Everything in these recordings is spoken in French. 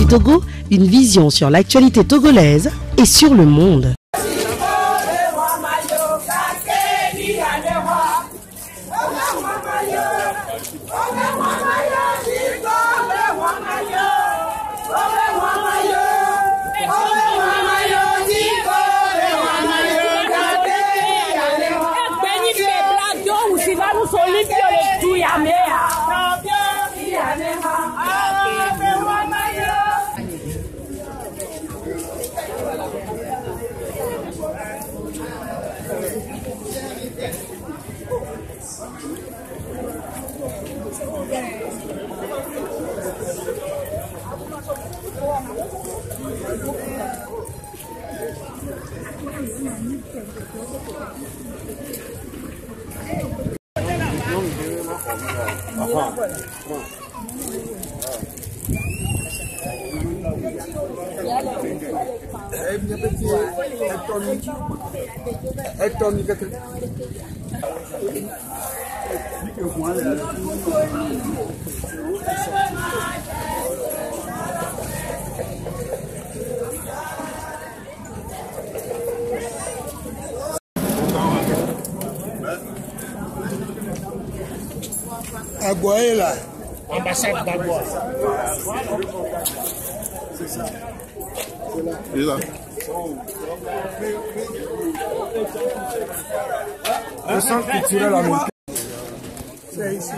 du Togo, une vision sur l'actualité togolaise et sur le monde. Agua est là, ambassade d'Agua. C'est ça. C'est là. Le centre culturel américain. C'est ici.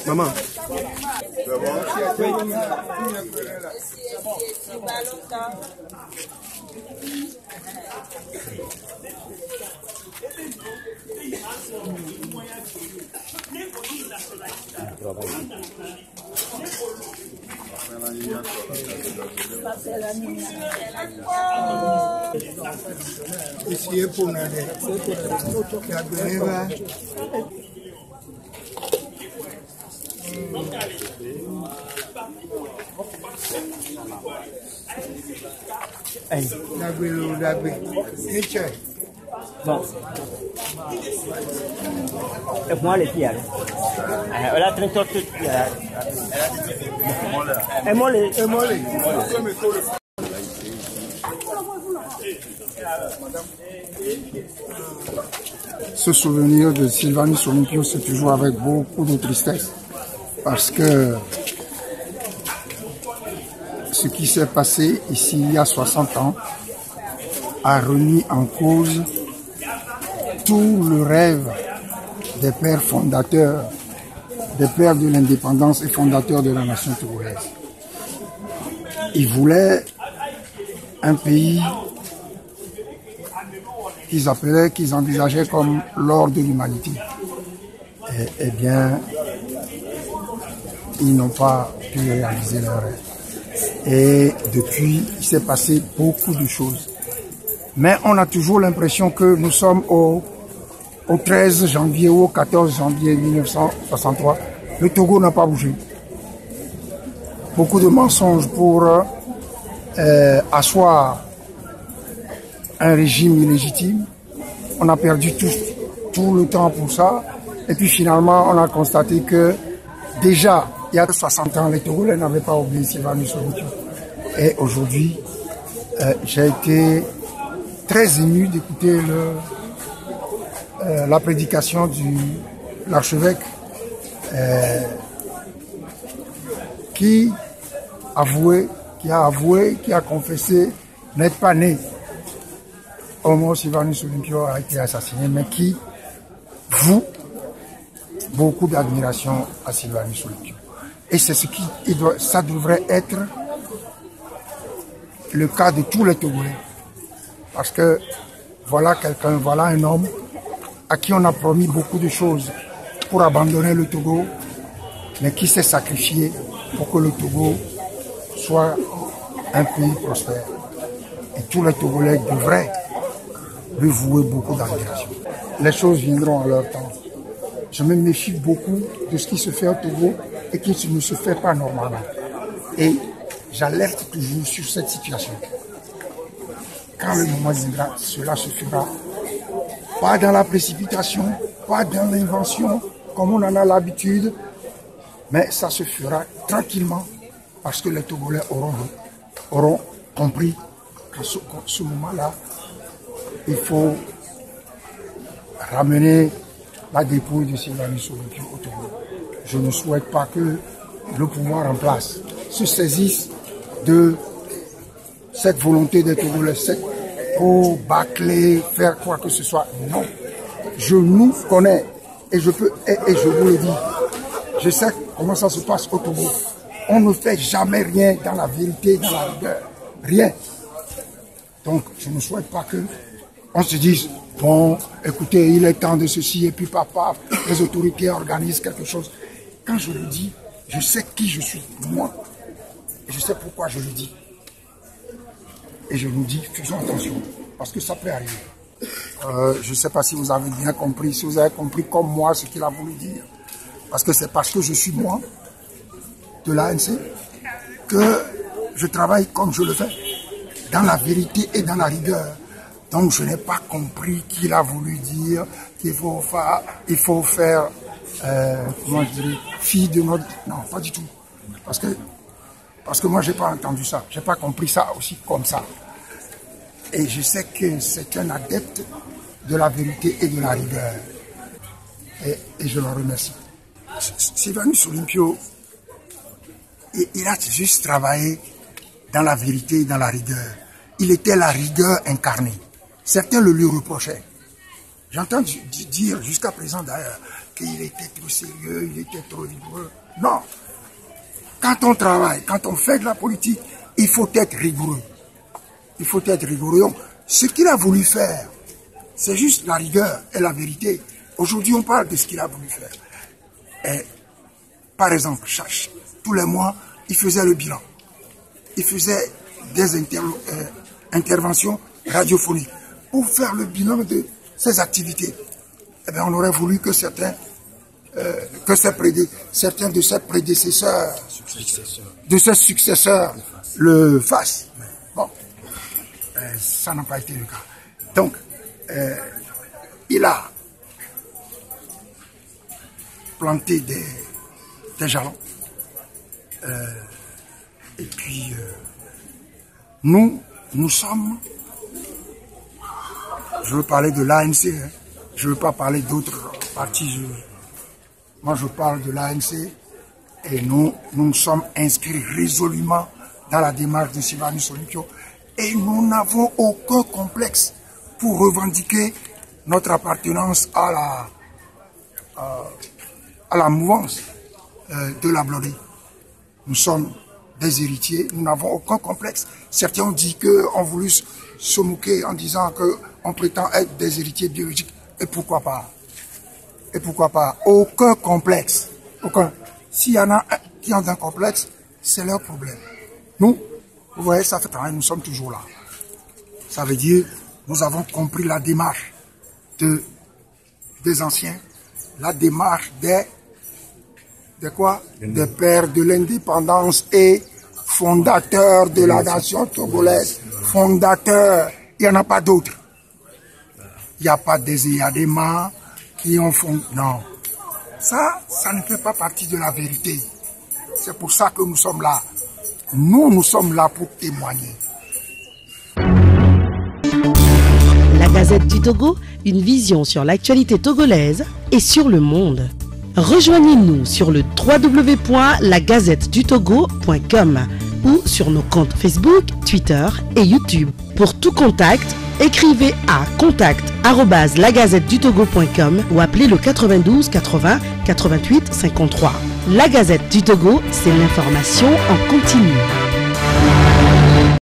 Maman. Ici est pour Nadé. Bon. Et moi, les filles, elle a 30 autres. Et moi, les. Ce souvenir de Sylvanus Olympio, c'est toujours avec beaucoup de tristesse. Parce que ce qui s'est passé ici il y a 60 ans a remis en cause tout le rêve des pères fondateurs, des pères de l'indépendance et fondateurs de la nation togolaise. Ils voulaient un pays qu'ils envisageaient comme l'or de l'humanité. Eh bien, ils n'ont pas pu réaliser leur rêve. Et depuis, il s'est passé beaucoup de choses. Mais on a toujours l'impression que nous sommes au 13 janvier ou au 14 janvier 1963. Le Togo n'a pas bougé. Beaucoup de mensonges pour asseoir un régime illégitime. On a perdu tout le temps pour ça. Et puis finalement, on a constaté que déjà, il y a 60 ans, les Togolais n'avaient pas oublié Sylvanus Olympio. Et aujourd'hui, j'ai été très ému d'écouter la prédication l'archevêque qui a avoué, qui a confessé n'être pas né au moment où Sylvanus Olympio a été assassiné, mais qui voue beaucoup d'admiration à Sylvanus Olympio. Et c'est ce qui ça devrait être le cas de tous les Togolais. Parce que voilà quelqu'un, voilà un homme à qui on a promis beaucoup de choses pour abandonner le Togo, mais qui s'est sacrifié pour que le Togo soit un pays prospère. Et tous les Togolais devraient lui vouer beaucoup d'admiration. Les choses viendront à leur temps. Je me méfie beaucoup de ce qui se fait au Togo et qui ne se fait pas normalement. Et j'alerte toujours sur cette situation. Quand le moment viendra, cela se fera pas dans la précipitation, pas dans l'invention, comme on en a l'habitude, mais ça se fera tranquillement parce que les Togolais auront compris qu'à ce moment-là, il faut ramener la dépouille de Sylvanus Olympio au Togo. Je ne souhaite pas que le pouvoir en place se saisisse de cette volonté des Togolais pour bâcler, faire quoi que ce soit. Non. Je nous connais et je vous le dis. Je sais comment ça se passe au Togo. On ne fait jamais rien dans la vérité, dans la rigueur. Rien. Donc, je ne souhaite pas que on se dise, bon, écoutez, il est temps de ceci, et puis papa, les autorités organisent quelque chose. Quand je le dis, je sais qui je suis, moi. Et je sais pourquoi je le dis. Et je nous dis, faisons attention, parce que ça peut arriver. Je ne sais pas si vous avez bien compris, si vous avez compris comme moi ce qu'il a voulu dire. Parce que c'est parce que je suis moi, de l'ANC, que je travaille comme je le fais, dans la vérité et dans la rigueur. Donc je n'ai pas compris qu'il a voulu dire qu'il faut faire, comment je dirais, fi de notre... Non, pas du tout. Parce que moi, je n'ai pas entendu ça. Je n'ai pas compris ça aussi comme ça. Et je sais que c'est un adepte de la vérité et de la rigueur. Et je le remercie. Sylvanus Olympio, il a juste travaillé dans la vérité et dans la rigueur. Il était la rigueur incarnée. Certains le lui reprochaient. J'entends dire jusqu'à présent d'ailleurs qu'il était trop sérieux, il était trop rigoureux. Non. Quand on travaille, quand on fait de la politique, il faut être rigoureux. Il faut être rigoureux. Donc, ce qu'il a voulu faire, c'est juste la rigueur et la vérité. Aujourd'hui, on parle de ce qu'il a voulu faire. Et, par exemple, tous les mois, il faisait le bilan. Il faisait des interventions radiophoniques pour faire le bilan de ses activités. Eh bien, on aurait voulu que certains de ses prédécesseurs, de ses successeurs le fassent. Bon, ça n'a pas été le cas. Donc, il a planté des jalons. Et puis, nous sommes, je veux parler de l'ANC, hein, je ne veux pas parler d'autres partis. Moi, je parle de l'ANC et nous sommes inscrits résolument dans la démarche de Sylvanus Olympio et nous n'avons aucun complexe pour revendiquer notre appartenance à la mouvance de la Blodée. Nous sommes des héritiers, nous n'avons aucun complexe. Certains ont dit qu'on voulu se moquer en disant qu'on prétend être des héritiers biologiques. Et pourquoi pas? Et pourquoi pas? Aucun complexe. Aucun. S'il y en a qui ont un complexe, c'est leur problème. Nous, vous voyez, ça fait travail, nous sommes toujours là. Ça veut dire, nous avons compris la démarche des anciens, la démarche des pères de l'indépendance et fondateurs de la nation togolaise. Fondateurs, il n'y en a pas d'autres. Il n'y a pas des Eyadema qui ont fondé. Non. Ça ne fait pas partie de la vérité. C'est pour ça que nous sommes là. Nous sommes là pour témoigner. La Gazette du Togo, une vision sur l'actualité togolaise et sur le monde. Rejoignez-nous sur le www.lagazettedutogo.com ou sur nos comptes Facebook, Twitter et YouTube. Pour tout contact, écrivez à contact@lagazettedutogo.com ou appelez le 92 80 88 53. La Gazette du Togo, c'est l'information en continu.